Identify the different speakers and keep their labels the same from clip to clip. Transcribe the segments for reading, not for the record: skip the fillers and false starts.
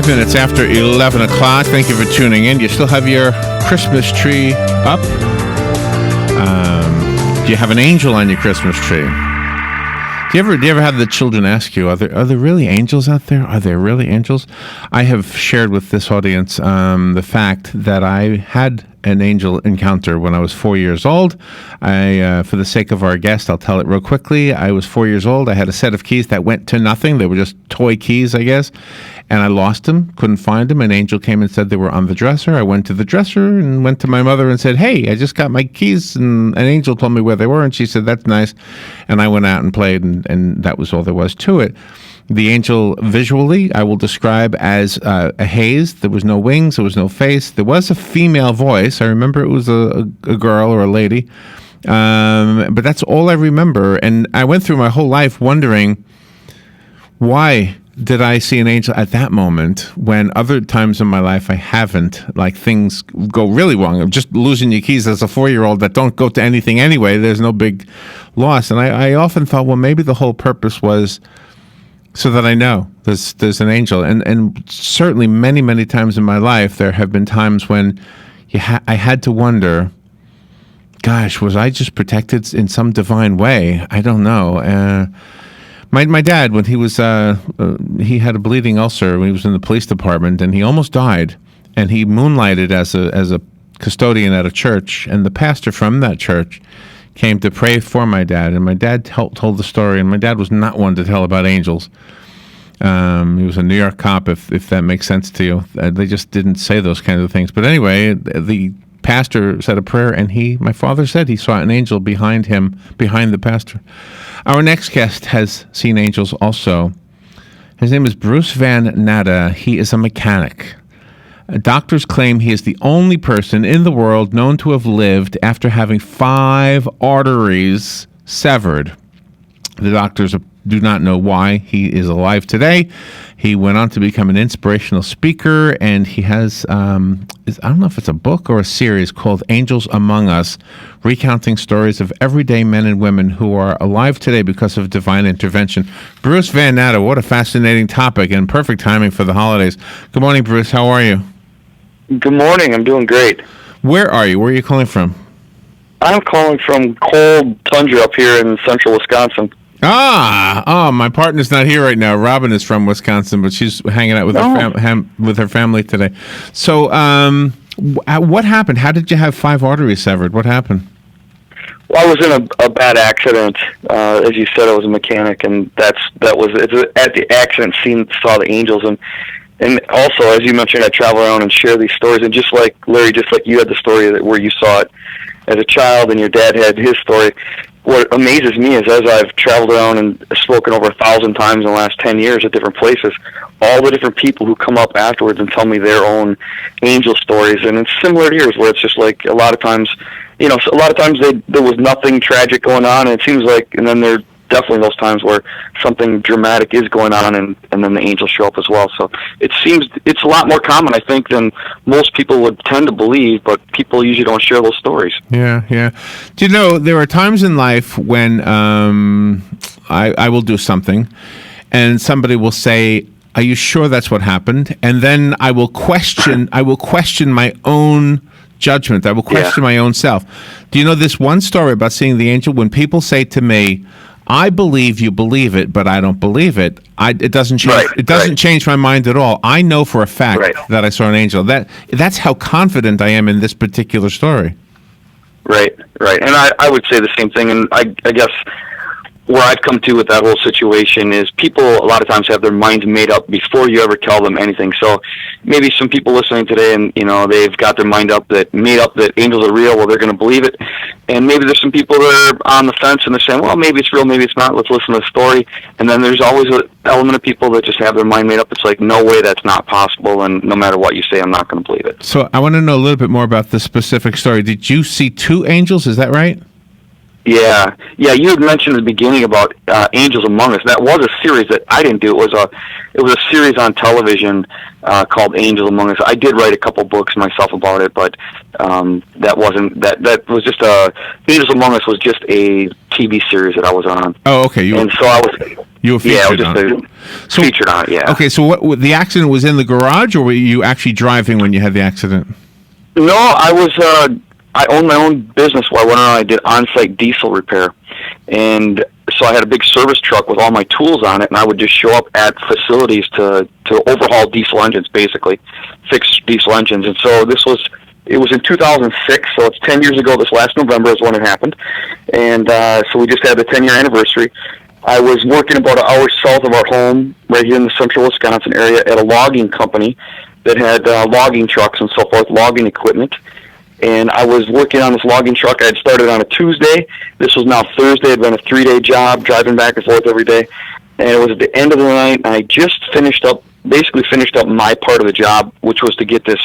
Speaker 1: 5 minutes after 11 o'clock. Thank you for tuning in. You still have your Christmas tree up? Do you have an angel on your Christmas tree? Do you ever have the children ask you, are there really angels out there? Are there really angels? I have shared with this audience the fact that I had an angel encounter when I was 4 years old. For the sake of our guest, I'll tell it real quickly. I was 4 years old. I had a set of keys that went to nothing. They were just toy keys, I guess. And I lost them, couldn't find them. An angel came and said they were on the dresser. I went to the dresser and went to my mother and said, hey, I just got my keys. And an angel told me where they were. And she said, that's nice. And I went out and played, and that was all there was to it. The angel, visually, I will describe as a haze. There was no wings. There was no face. There was a female voice. I remember it was a girl or a lady. But that's all I remember. And I went through my whole life wondering, why did I see an angel at that moment when other times in my life I haven't? Like, things go really wrong. I'm just losing your keys as a 4-year-old that don't go to anything anyway. There's no big loss. And I often thought, well, maybe the whole purpose was so that I know there's an angel. And certainly many, many times in my life, there have been times when I had to wonder, gosh, was I just protected in some divine way? I don't know. My dad, when he was he had a bleeding ulcer when he was in the police department, and he almost died. And he moonlighted as a custodian at a church, and the pastor from that church came to pray for my dad. And my dad told the story, and my dad was not one to tell about angels. He was a New York cop, if that makes sense to you. They just didn't say those kinds of things. But anyway, the pastor said a prayer, and my father said he saw an angel behind the pastor. Our next guest has seen angels also. His name is Bruce Van Natta. He is a mechanic. Doctors claim he is the only person in the world known to have lived after having 5 arteries severed. The doctors do not know why he is alive today. He went on to become an inspirational speaker, and he has, I don't know if it's a book or a series called Angels Among Us, recounting stories of everyday men and women who are alive today because of divine intervention. Bruce Van Natta, what a fascinating topic and perfect timing for the holidays. Good morning, Bruce. How are you?
Speaker 2: Good morning. I'm doing great.
Speaker 1: Where are you? Where are you calling from?
Speaker 2: I'm calling from cold tundra up here in central Wisconsin.
Speaker 1: My partner's not here right now. Robin is from Wisconsin, but she's hanging out with her family today. So, what happened? How did you have 5 arteries severed? What happened?
Speaker 2: Well, I was in a bad accident. As you said, I was a mechanic, and at the accident scene saw the angels, and also, as you mentioned, I travel around and share these stories. And just like Larry, just like you had the story where you saw it as a child, and your dad had his story. What amazes me is, as I've traveled around and spoken over 1,000 times in the last 10 years at different places, all the different people who come up afterwards and tell me their own angel stories. And it's similar to yours, where it's just like a lot of times there was nothing tragic going on, and it seems like, and then there are definitely those times where something dramatic is going on, and then the angels show up as well. So it seems it's a lot more common, I think, than most people would tend to believe, but people usually don't share those stories.
Speaker 1: Yeah. Do you know, there are times in life when I will do something, and somebody will say, are you sure that's what happened? And then I will question my own judgment. I will question my own self. Do you know this one story about seeing the angel? When people say to me, I believe you believe it, but I don't believe it. It doesn't change.
Speaker 2: Right,
Speaker 1: it doesn't change my mind at all. I know for a fact that I saw an angel. That's how confident I am in this particular story.
Speaker 2: Right. And I would say the same thing. And I guess where I've come to with that whole situation is people a lot of times have their minds made up before you ever tell them anything. So maybe some people listening today, and they've got their mind made up that angels are real. Well, they're going to believe it. And maybe there's some people that are on the fence and they're saying, well, maybe it's real, maybe it's not. Let's listen to the story. And then there's always an element of people that just have their mind made up. It's like, no way, that's not possible. And no matter what you say, I'm not going to believe it.
Speaker 1: So I want to know a little bit more about this specific story. Did you see 2 angels? Is that right?
Speaker 2: Yeah, yeah. You had mentioned at the beginning about Angels Among Us. That was a series that I didn't do. It was a series on television called Angels Among Us. I did write a couple books myself about it, but that wasn't that. That was just Angels Among Us was just a TV series that I was on.
Speaker 1: Oh, okay.
Speaker 2: And so I was.
Speaker 1: You were featured
Speaker 2: yeah,
Speaker 1: on it.
Speaker 2: Featured on it. Yeah.
Speaker 1: Okay, so what the accident was in the garage, or were you actually driving when you had the accident?
Speaker 2: No, I was. I owned my own business where I went around and I did on-site diesel repair. And so I had a big service truck with all my tools on it, and I would just show up at facilities to overhaul diesel engines, basically, fix diesel engines. And so it was in 2006, so it's 10 years ago. This last November is when it happened. And so we just had the 10-year anniversary. I was working about an hour south of our home, right here in the central Wisconsin area, at a logging company that had logging trucks and so forth, logging equipment. And I was working on this logging truck. I had started on a Tuesday. This was now Thursday. It had been a 3-day job, driving back and forth every day. And it was at the end of the night, and I just basically finished up my part of the job, which was to get this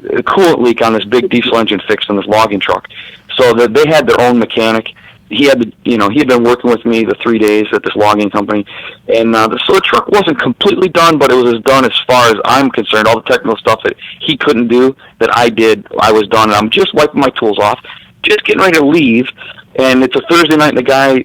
Speaker 2: coolant leak on this big diesel engine fixed on this logging truck. So they had their own mechanic. He had been working with me the 3 days at this logging company, and so the truck wasn't completely done, but it was as done as far as I'm concerned. All the technical stuff that he couldn't do that I did, I was done, and I'm just wiping my tools off, just getting ready to leave. And it's a Thursday night, and the guy,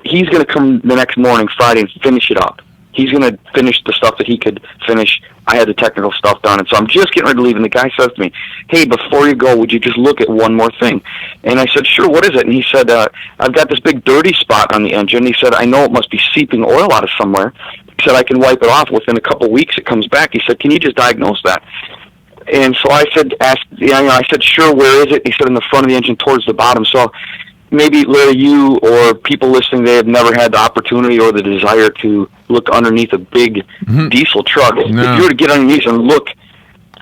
Speaker 2: he's going to come the next morning, Friday, and finish it up. He's going to finish the stuff that he could finish. I had the technical stuff done, and so I'm just getting ready to leave, and the guy says to me, "Hey, before you go, would you just look at one more thing?" And I said, "Sure, what is it?" And he said, "I've got this big dirty spot on the engine." He said, "I know it must be seeping oil out of somewhere." He said, "I can wipe it off. Within a couple of weeks, it comes back." He said, "Can you just diagnose that?" And so I said, I said, "Sure, where is it?" He said, "In the front of the engine towards the bottom." So maybe, Larry, you or people listening, they have never had the opportunity or the desire to look underneath a big diesel truck. No. If you were to get underneath and look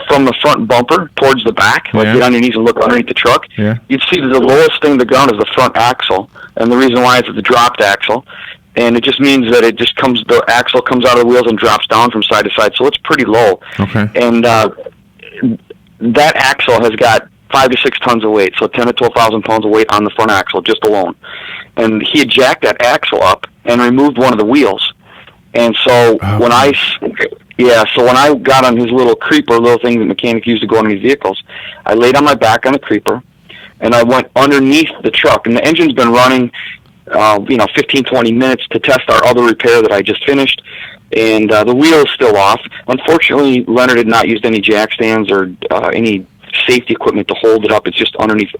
Speaker 2: from the front bumper towards the back, like get on your knees and look underneath the truck, you'd see that the lowest thing to the ground is the front axle. And the reason why is it's a dropped axle. And it just means that the axle comes out of the wheels and drops down from side to side. So it's pretty low.
Speaker 1: Okay.
Speaker 2: And that axle has got 5 to 6 tons of weight, so 10 to 12,000 pounds of weight on the front axle just alone. And he had jacked that axle up and removed one of the wheels. And so when I got on his little creeper, little thing that mechanics use to go underneath vehicles, I laid on my back on the creeper, and I went underneath the truck. And the engine's been running, 15, 20 minutes to test our other repair that I just finished. And the wheel is still off. Unfortunately, Leonard had not used any jack stands or any safety equipment to hold it up. It's just underneath.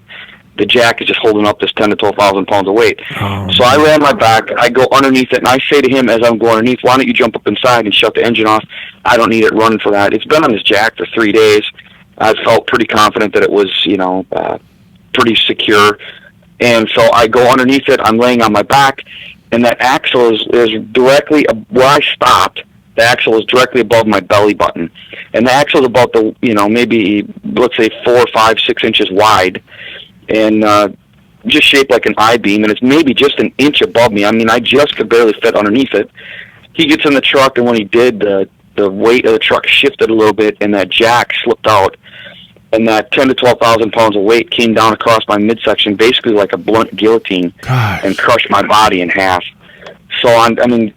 Speaker 2: The jack is just holding up this 10 to 12,000 pounds of weight. So I lay on my back. I go underneath it, and I say to him as I'm going underneath, "Why don't you jump up inside and shut the engine off? I don't need it running for that." It's been on this jack for 3 days. I felt pretty confident that it was, pretty secure. And so I go underneath it. I'm laying on my back, and that axle is directly where I stopped. The axle is directly above my belly button. And the axle is about maybe, let's say 4, 5, 6 inches wide, and just shaped like an I-beam, and it's maybe just an inch above me. I mean, I just could barely fit underneath it. He gets in the truck, and when he did, the weight of the truck shifted a little bit, and that jack slipped out, and that 10 to 12,000 pounds of weight came down across my midsection, basically like a blunt guillotine, and crushed my body in half. So,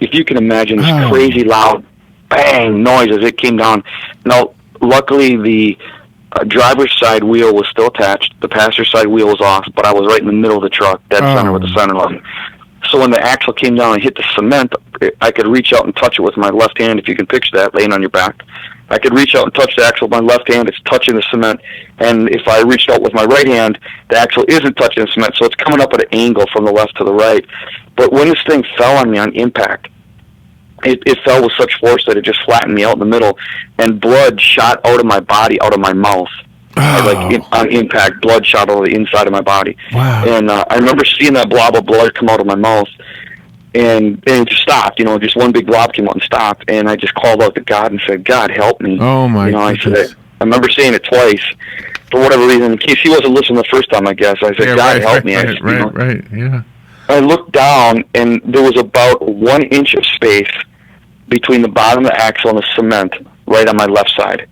Speaker 2: if you can imagine this crazy loud bang noise as it came down. Now, luckily, the driver's side wheel was still attached. The passenger side wheel was off, but I was right in the middle of the truck, dead center with the center line. So when the axle came down and hit the cement, I could reach out and touch it with my left hand, if you can picture that, laying on your back. I could reach out and touch the axle with my left hand. It's touching the cement. And if I reached out with my right hand, the axle isn't touching the cement, so it's coming up at an angle from the left to the right. But when this thing fell on me on impact, it fell with such force that it just flattened me out in the middle, and blood shot out of my body, out of my mouth. On impact, blood shot out of the inside of my body.
Speaker 1: Wow.
Speaker 2: And I remember seeing that blob of blood come out of my mouth, and it just stopped. Just one big blob came out and stopped, and I just called out to God and said, "God, help me."
Speaker 1: Oh, my goodness.
Speaker 2: I remember saying it twice. For whatever reason, in case he wasn't listening the first time, I guess, I said, "God, help me."
Speaker 1: Right, yeah.
Speaker 2: I looked down, and there was about 1 inch of space between the bottom of the axle and the cement right on my left side.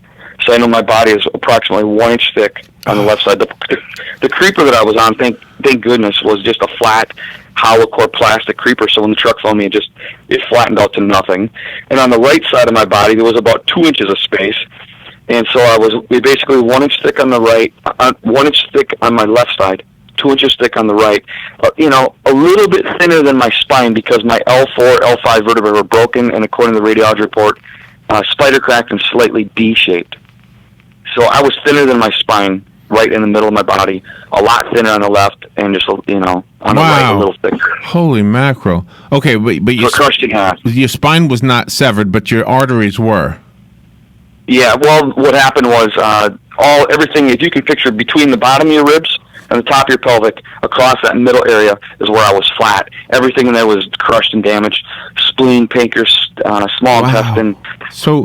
Speaker 2: So So I know my body is approximately 1 inch thick on the left side. The creeper that I was on, thank goodness, was just a flat, hollow core plastic creeper. So when the truck fell on me, it flattened out to nothing. And on the right side of my body, there was about 2 inches of space. And so I was basically 1 inch thick on the right, 1 inch thick on my left side, 2 inches thick on the right. A little bit thinner than my spine because my L4, L5 vertebrae were broken, and according to the radiology report, spider cracked and slightly D-shaped. So I was thinner than my spine, right in the middle of my body, a lot thinner on the left, and just, on the right a little thicker.
Speaker 1: Holy mackerel. Okay, but
Speaker 2: So crushed in half.
Speaker 1: your spine was not severed, but your arteries were.
Speaker 2: Yeah, well, what happened was everything, if you can picture between the bottom of your ribs and the top of your pelvic, across that middle area is where I was flat. Everything in there was crushed and damaged. Spleen, pancreas, small intestine.
Speaker 1: So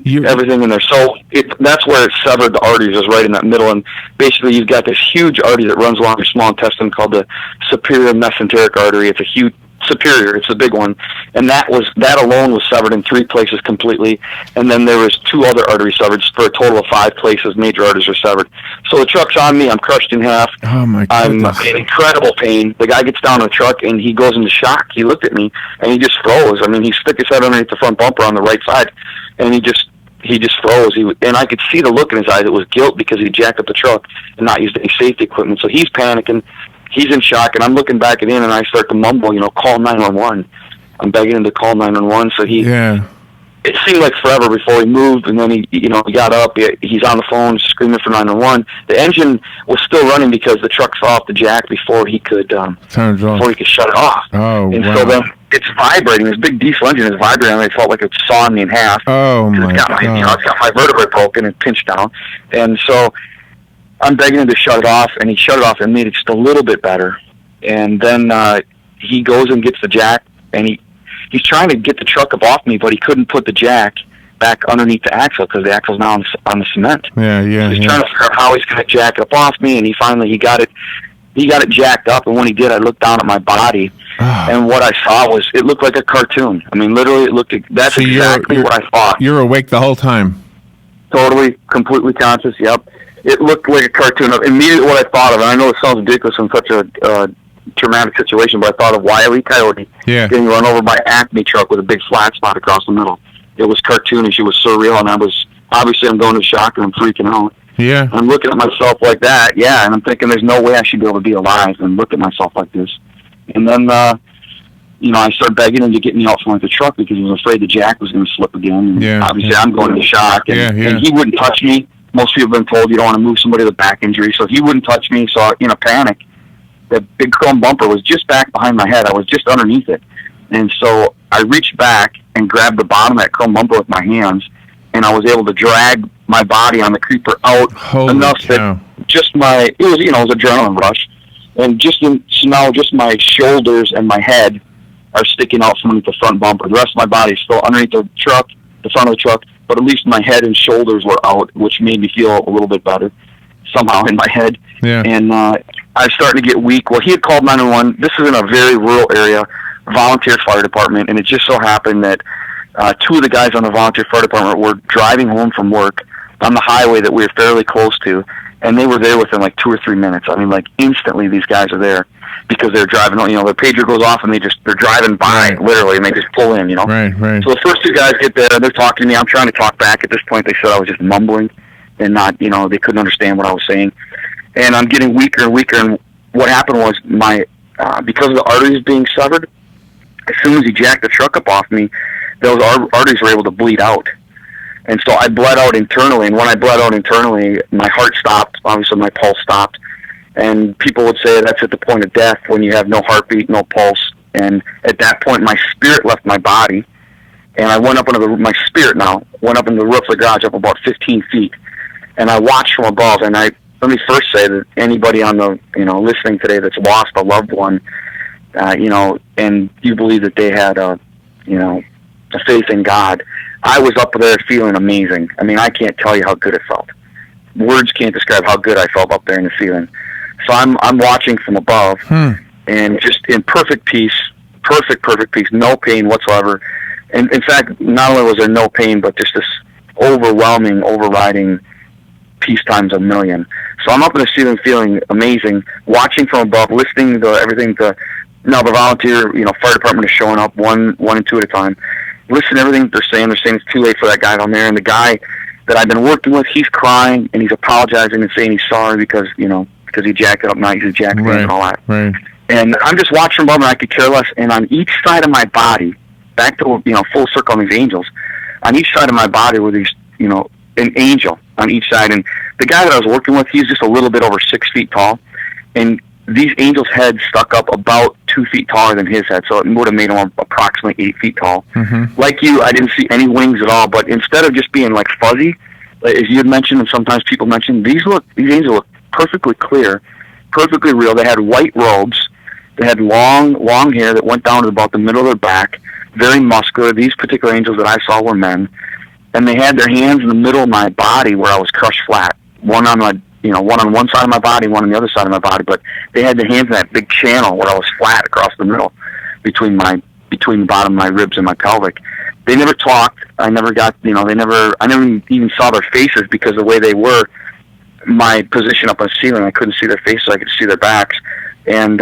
Speaker 2: everything in there. So that's where it severed the arteries, is right in that middle. And basically you've got this huge artery that runs along your small intestine called the superior mesenteric artery. It's a huge superior, it's a big one. And that alone was severed in 3 places completely. And then there was 2 other arteries severed for a total of 5 places. Major arteries are severed. So the truck's on me. I'm crushed in half.
Speaker 1: Oh my goodness.
Speaker 2: I'm in incredible pain. The guy gets down in the truck and he goes into shock. He looked at me and he just froze. I mean, he stuck his head underneath the front bumper on the right side, and he just froze. And I could see the look in his eyes. It was guilt because he jacked up the truck and not used any safety equipment. So he's panicking. He's in shock, and I'm looking back at him, and I start to mumble, call 911. I'm begging him to call 911. So it seemed like forever before he moved, and then he got up. He's on the phone screaming for 911. The engine was still running because the truck fell off the jack before he could shut it off.
Speaker 1: Oh,
Speaker 2: and
Speaker 1: wow.
Speaker 2: so then it's vibrating. This big diesel engine is vibrating. I felt like it was sawing me in half.
Speaker 1: Oh my
Speaker 2: God! It's got my vertebrae broken and pinched down, and so I'm begging him to shut it off, and he shut it off and made it just a little bit better. And then he goes and gets the jack, and he's trying to get the truck up off me, but he couldn't put the jack back underneath the axle because the axle's now on the cement.
Speaker 1: Yeah.
Speaker 2: So he's trying to figure out how he's going to jack it up off me, and he got it jacked up. And when he did, I looked down at my body, and what I saw was it looked like a cartoon. I mean, literally, that's exactly what I thought.
Speaker 1: You're awake the whole time.
Speaker 2: Totally, completely conscious. Yep. It looked like a cartoon of immediately what I thought of, and I know it sounds ridiculous in such a traumatic situation, but I thought of Wile E. Coyote getting run over by Acme truck with a big flat spot across the middle. It was cartoonish. It was surreal, and I'm going to shock and I'm freaking out.
Speaker 1: Yeah.
Speaker 2: I'm looking at myself like that, and I'm thinking there's no way I should be able to be alive and look at myself like this. And then, I started begging him to get me out from the truck because he was afraid the jack was going to slip again. And obviously, I'm going into shock, and he wouldn't touch me. Most people have been told you don't want to move somebody with a back injury, so he wouldn't touch me. So in a panic, the big chrome bumper was just back behind my head. I was just underneath it. And so I reached back and grabbed the bottom of that chrome bumper with my hands, and I was able to drag my body on the creeper out enough that it was adrenaline rush. And now just my shoulders and my head are sticking out from underneath the front bumper. The rest of my body is still underneath the truck, the front of the truck, but at least my head and shoulders were out, which made me feel a little bit better somehow in my head.
Speaker 1: Yeah.
Speaker 2: And I was starting to get weak. Well, he had called 911. This is in a very rural area, volunteer fire department, and it just so happened that 2 of the guys on the volunteer fire department were driving home from work on the highway that we were fairly close to, and they were there within like 2 or 3 minutes. I mean, like instantly these guys are there because they're driving, their pager goes off and they're driving by literally, and they just pull in,
Speaker 1: Right.
Speaker 2: So the first 2 guys get there and they're talking to me. I'm trying to talk back. At this point, they said I was just mumbling and not, they couldn't understand what I was saying. And I'm getting weaker and weaker. And what happened was because of the arteries being severed, as soon as he jacked the truck up off me, those arteries were able to bleed out. And so I bled out internally. And when I bled out internally, my heart stopped. Obviously, my pulse stopped. And people would say that's at the point of death when you have no heartbeat, no pulse. And at that point, my spirit left my body. And I went up into my spirit now, went up into the roof of the garage up about 15 feet. And I watched from above. And let me first say that anybody on the, listening today that's lost a loved one, and you believe that they had a faith in God, I was up there feeling amazing. I mean, I can't tell you how good it felt. Words can't describe how good I felt up there in the ceiling. So I'm watching from above, and just in perfect peace, perfect peace, no pain whatsoever. And in fact, not only was there no pain, but just this overwhelming, overriding peace times a million. So I'm up in the ceiling feeling amazing, watching from above, listening to everything. Now the volunteer, fire department is showing up one and two at a time. Listen to everything they're saying. They're saying it's too late for that guy down there. And the guy that I've been working with, he's crying and he's apologizing and saying he's sorry because he jacked it up night, he's jacked it and all that.
Speaker 1: Right.
Speaker 2: And I'm just watching from above, and I could care less. And on each side of my body, back to full circle on these angels, on each side of my body were these an angel on each side. And the guy that I was working with, he's just a little bit over 6 feet tall, and these angels' heads stuck up about 2 feet taller than his head, so it would have made him approximately 8 feet tall.
Speaker 1: Mm-hmm.
Speaker 2: Like you, I didn't see any wings at all, but instead of just being like fuzzy, as you had mentioned, and sometimes people mention, these angels look perfectly clear, perfectly real. They had white robes. They had long hair that went down to about the middle of their back, very muscular. These particular angels that I saw were men, and they had their hands in the middle of my body where I was crushed flat, one on one side of my body, one on the other side of my body, but they had their hands in that big channel where I was flat across the middle between the bottom of my ribs and my pelvic. They never talked. I never even saw their faces because the way they were, my position up on the ceiling, I couldn't see their faces, I could see their backs. And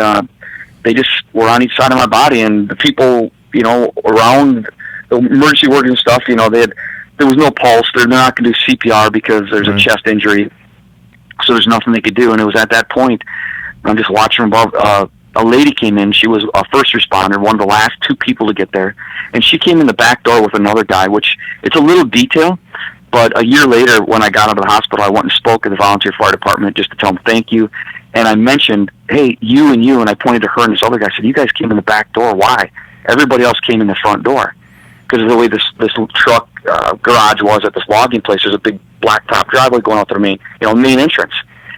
Speaker 2: they just were on each side of my body, and the people, around the emergency ward and stuff, there was no pulse. They're not going to do CPR because there's a chest injury. So there's nothing they could do. And it was at that point, I'm just watching from above. A lady came in. She was a first responder, one of the last 2 people to get there. And she came in the back door with another guy, which it's a little detail. But a year later, when I got out of the hospital, I went and spoke at the volunteer fire department just to tell them thank you. And I mentioned, hey, you, and I pointed to her and this other guy. I said, you guys came in the back door. Why? Everybody else came in the front door. Because of the way this truck garage was at this logging place, there's a big blacktop driveway going out to the main entrance.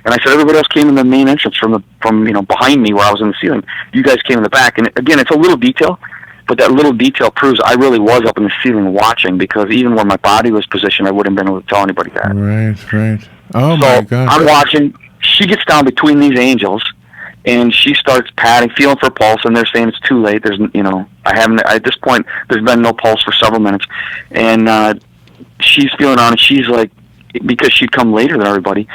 Speaker 2: And I said everybody else came in the main entrance from behind me where I was in the ceiling. You guys came in the back. And again, it's a little detail, but that little detail proves I really was up in the ceiling watching, because even where my body was positioned, I wouldn't have been able to tell anybody that.
Speaker 1: Right. Oh, my God.
Speaker 2: I'm watching. She gets down between these angels, and she starts patting, feeling for pulse, and they're saying it's too late. There's, at this point, there's been no pulse for several minutes. And she's feeling on, and she's like, because she'd come later than everybody,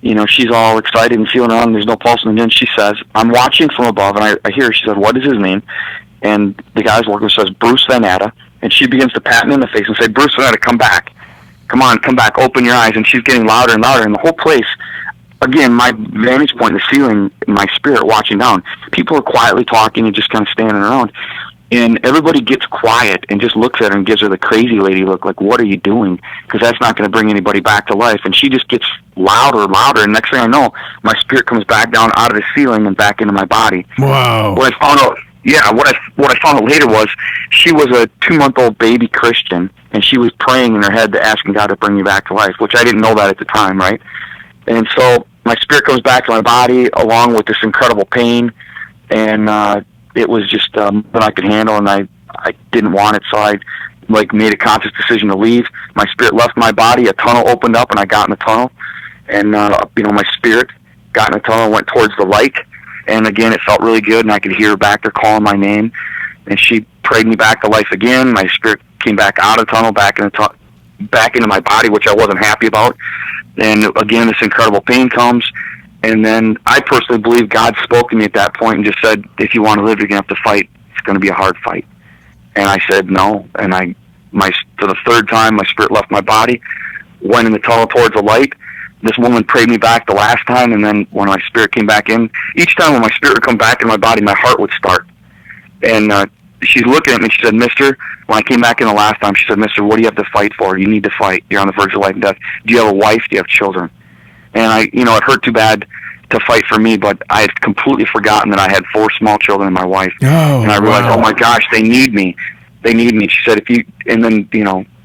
Speaker 2: she's all excited and feeling on, and there's no pulse. And then she says, I'm watching from above, and I hear her, she said, what is his name? And the guy's working says, Bruce Van Natta. And she begins to pat me in the face and say, Bruce Van Natta, come back. Come on, come back, open your eyes. And she's getting louder and louder, and the whole place, again, my vantage point in the ceiling, my spirit watching down, people are quietly talking and just kind of standing around. And everybody gets quiet and just looks at her and gives her the crazy lady look, like, what are you doing? Because that's not going to bring anybody back to life. And she just gets louder and louder. And next thing I know, my spirit comes back down out of the ceiling and back into my body.
Speaker 1: Wow.
Speaker 2: What I found out, what I found out later was she was a 2-month-old baby Christian, and she was praying in her head to asking God to bring me back to life, which I didn't know that at the time, right? And so my spirit comes back to my body along with this incredible pain, and it was just that I could handle, and I didn't want it, so I made a conscious decision to leave. My spirit left my body, a tunnel opened up, and I got in the tunnel, and my spirit got in the tunnel and went towards the light, and again, it felt really good, and I could hear her back there calling my name, and she prayed me back to life again. My spirit came back out of the tunnel, back into my body, which I wasn't happy about, and again, this incredible pain comes. And then I personally believe God spoke to me at that point and just said, if you want to live, you're going to have to fight. It's going to be a hard fight. And I said no. And for the third time, my spirit left my body, went in the tunnel towards the light. This woman prayed me back the last time, and then when my spirit came back in, each time when my spirit would come back in my body, my heart would start. And she's looking at me, she said, Mister, when I came back in the last time, she said, Mister, what do you have to fight for? You need to fight. You're on the verge of life and death. Do you have a wife? Do you have children? And it hurt too bad to fight for me, but I had completely forgotten that I had 4 small children and my wife.
Speaker 1: Oh,
Speaker 2: and I realized, oh my gosh, they need me. They need me. She said,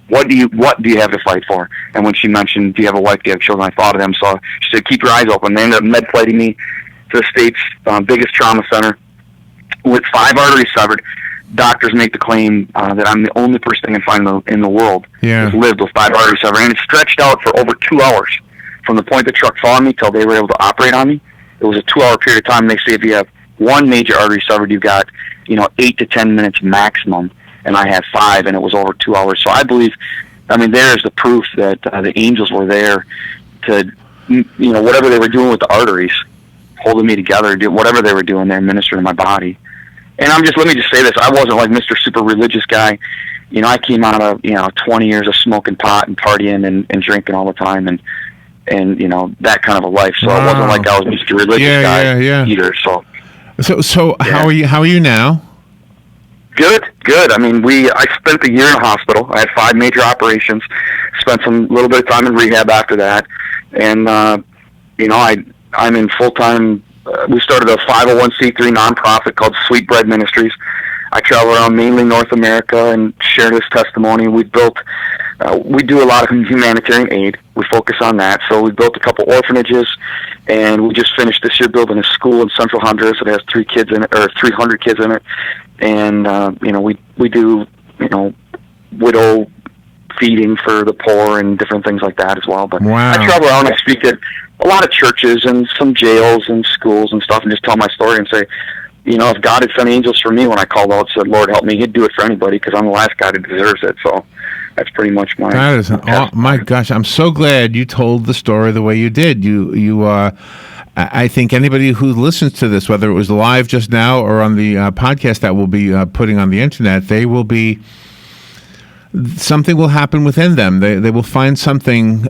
Speaker 2: what do you have to fight for? And when she mentioned, do you have a wife, do you have children, I thought of them. So she said, keep your eyes open. They ended up med flighting me to the state's biggest trauma center with 5 arteries severed. Doctors make the claim that I'm the only person they can find in the world who's lived with 5 arteries severed. And it stretched out for over 2 hours. From the point the truck found me till they were able to operate on me, it was a 2-hour period of time. They say if you have 1 major artery severed, you've got 8 to 10 minutes maximum, and I had 5, and it was over 2 hours. So I believe I mean, there's the proof that the angels were there to, whatever they were doing with the arteries, holding me together, whatever they were doing there, ministering to my body. And let me just say this, I wasn't like Mr. Super Religious guy. I came out of, 20 years of smoking pot and partying and drinking all the time and that kind of a life. So it wasn't like I was Mr. Religious guy either.
Speaker 1: So how are you now?
Speaker 2: Good. I mean, I spent a year in a hospital. I had 5 major operations, spent some little bit of time in rehab after that. And, I'm in full-time, we started a 501c3 nonprofit called Sweet Bread Ministries. I travel around mainly North America and share this testimony. We do a lot of humanitarian aid. We focus on that. So we built a couple orphanages, and we just finished this year building a school in Central Honduras that has 300 kids in it. And, we do, widow feeding for the poor and different things like that as well. But
Speaker 1: wow.
Speaker 2: I travel around and speak at a lot of churches and some jails and schools and stuff and just tell my story and say, if God had sent angels for me when I called out and said, Lord, help me, he'd do it for anybody because I'm the last guy that deserves it. So that's pretty much my...
Speaker 1: That is my gosh, I'm so glad you told the story the way you did. I think anybody who listens to this, whether it was live just now or on the podcast that we'll be putting on the internet, something will happen within them. They will find something,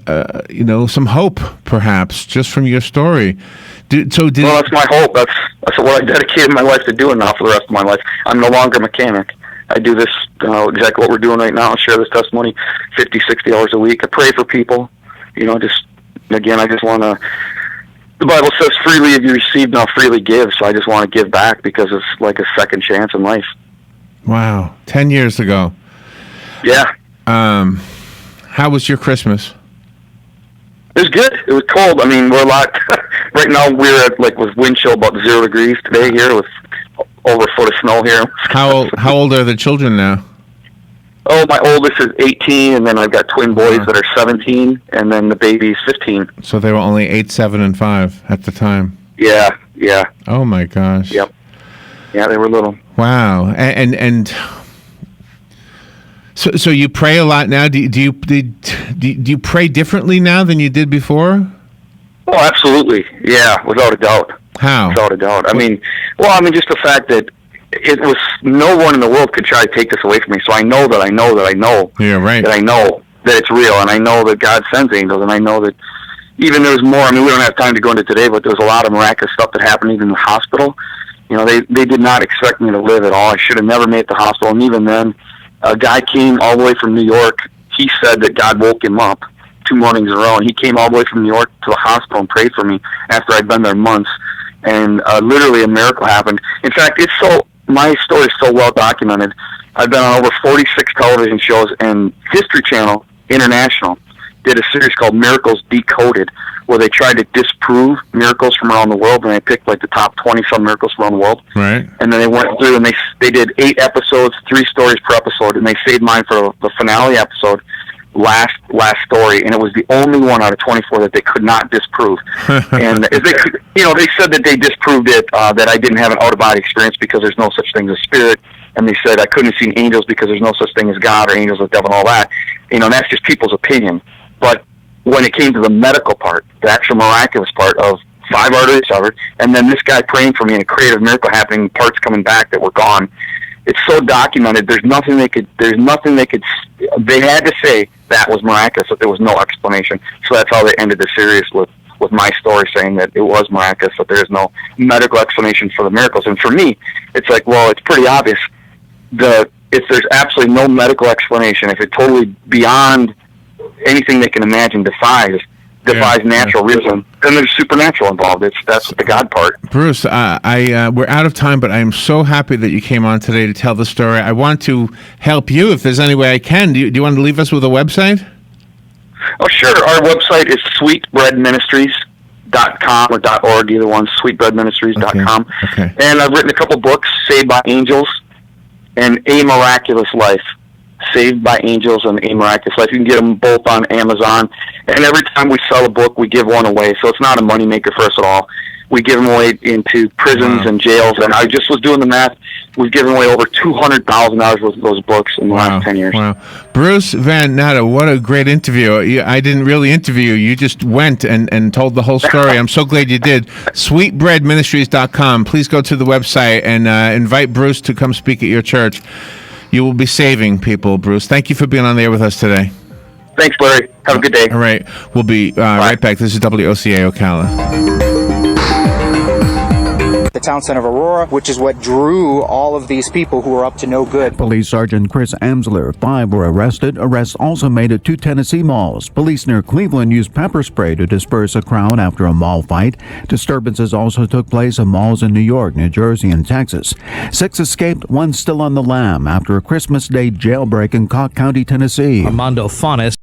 Speaker 1: some hope, perhaps, just from your story. Well,
Speaker 2: that's my hope. That's what I dedicated my life to doing now for the rest of my life. I'm no longer a mechanic. I do this, exactly what we're doing right now, share this testimony 50, 60 hours a week. I pray for people. I just want to... The Bible says, freely have you received, now freely give. So I just want to give back because it's like a second chance in life.
Speaker 1: Wow. 10 years ago.
Speaker 2: Yeah.
Speaker 1: How was your Christmas?
Speaker 2: It was good. It was cold. I mean, we're a lot... right now, we're at, with wind chill about 0 degrees today here with over a foot of snow here.
Speaker 1: How old are the children now?
Speaker 2: Oh, my oldest is 18, and then I've got twin boys that are 17, and then the baby's 15.
Speaker 1: So they were only 8, 7, and 5 at the time.
Speaker 2: Yeah.
Speaker 1: Oh my gosh.
Speaker 2: Yep. Yeah, they were little.
Speaker 1: Wow. And so you pray a lot now. Do you pray differently now than you did before?
Speaker 2: Oh, absolutely. Yeah, without a doubt.
Speaker 1: How?
Speaker 2: Without a doubt. Just the fact that it was no one in the world could try to take this away from me. So I know that I know that I know.
Speaker 1: Yeah, right.
Speaker 2: That I know that it's real, and I know that God sends angels, and I know that even there's more. I mean, we don't have time to go into today, but there was a lot of miraculous stuff that happened even in the hospital. They did not expect me to live at all. I should have never made it to the hospital, and even then, a guy came all the way from New York. He said that God woke him up 2 mornings in a row, and he came all the way from New York to the hospital and prayed for me after I'd been there months, and literally a miracle happened. In fact, my story is so well documented. I've been on over 46 television shows, and History Channel International did a series called Miracles Decoded, where they tried to disprove miracles from around the world, and they picked the top 20-some miracles from around the world.
Speaker 1: Right.
Speaker 2: And then they went through and they did 8 episodes, 3 stories per episode, and they saved mine for the finale episode, last story, and it was the only one out of 24 that they could not disprove. And they said that they disproved it, that I didn't have an out-of-body experience because there's no such thing as spirit, and they said I couldn't have seen angels because there's no such thing as God or angels or devil and all that. That's just people's opinion. But when it came to the medical part, the actual miraculous part of 5 arteries severed, and then this guy praying for me and a creative miracle happening, parts coming back that were gone, it's so documented. They had to say that was miraculous, that there was no explanation. So that's how they ended the series with my story, saying that it was miraculous, that there is no medical explanation for the miracles. And for me, it's like, well, it's pretty obvious. If there's absolutely no medical explanation, if it's totally beyond anything they can imagine, defies natural reason, then there's supernatural involved. That's the God part.
Speaker 1: Bruce, we're out of time, but I am so happy that you came on today to tell the story. I want to help you if there's any way I can. Do you want to leave us with a website?
Speaker 2: Oh, sure. Our website is sweetbreadministries.com or .org, either one, sweetbreadministries.com.
Speaker 1: Okay.
Speaker 2: And I've written a couple books, Saved by Angels and A Miraculous Life. Saved by Angels and A Miraculous Life. You can get them both on Amazon. And every time we sell a book, we give one away. So it's not a moneymaker for us at all. we give them away into prisons and jails. And I just was doing the math. We've given away over $200,000 worth of those books in the last 10 years.
Speaker 1: Wow. Bruce Van Natta, what a great interview. I didn't really interview you. You just went and told the whole story. I'm so glad you did. Sweetbreadministries.com. Please go to the website and invite Bruce to come speak at your church. You will be saving people, Bruce. Thank you for being on the air with us today.
Speaker 2: Thanks, Larry. Have a good day.
Speaker 1: All right. We'll be right back. This is WOCA Ocala.
Speaker 3: The town center of Aurora, which is what drew all of these people who were up to no good.
Speaker 4: Police Sergeant Chris Amsler, 5 were arrested. Arrests also made at 2 Tennessee malls. Police near Cleveland used pepper spray to disperse a crowd after a mall fight. Disturbances also took place at malls in New York, New Jersey, and Texas. 6 escaped, 1 still on the lam after a Christmas Day jailbreak in Cobb County, Tennessee.
Speaker 5: Armando Fanes.